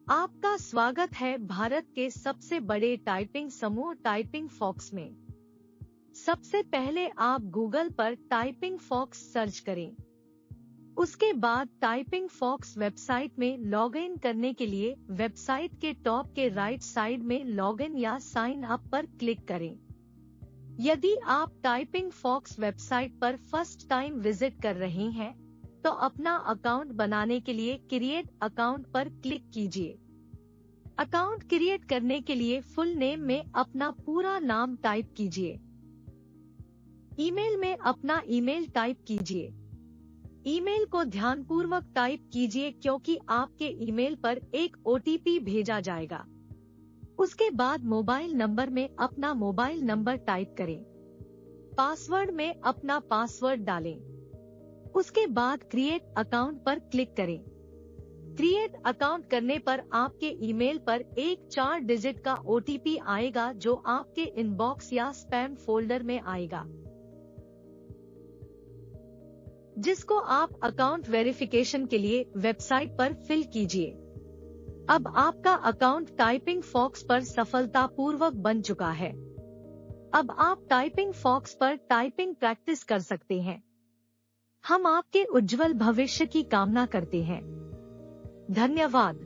आपका स्वागत है भारत के सबसे बड़े टाइपिंग समूह टाइपिंग फॉक्स में। सबसे पहले आप गूगल पर टाइपिंग फॉक्स सर्च करें। उसके बाद टाइपिंग फॉक्स वेबसाइट में लॉगिन करने के लिए वेबसाइट के टॉप के राइट साइड में लॉगिन या साइन अप पर क्लिक करें। यदि आप टाइपिंग फॉक्स वेबसाइट पर फर्स्ट टाइम विजिट कर रहे हैं तो अपना अकाउंट बनाने के लिए क्रिएट अकाउंट पर क्लिक कीजिए। अकाउंट क्रिएट करने के लिए फुल नेम में अपना पूरा नाम टाइप कीजिए। ईमेल में अपना ईमेल टाइप कीजिए। ईमेल को ध्यानपूर्वक टाइप कीजिए क्योंकि आपके ईमेल पर एक ओटीपी भेजा जाएगा। उसके बाद मोबाइल नंबर में अपना मोबाइल नंबर टाइप करें। पासवर्ड में अपना पासवर्ड डालें। उसके बाद क्रिएट अकाउंट पर क्लिक करें। क्रिएट अकाउंट करने पर आपके ईमेल पर एक 4 डिजिट का ओटीपी आएगा जो आपके इनबॉक्स या स्पैम फोल्डर में आएगा, जिसको आप अकाउंट वेरिफिकेशन के लिए वेबसाइट पर फिल कीजिए। अब आपका अकाउंट टाइपिंग फॉक्स पर सफलतापूर्वक बन चुका है। अब आप टाइपिंग फॉक्स पर टाइपिंग प्रैक्टिस कर सकते हैं। हम आपके उज्जवल भविष्य की कामना करते हैं। धन्यवाद।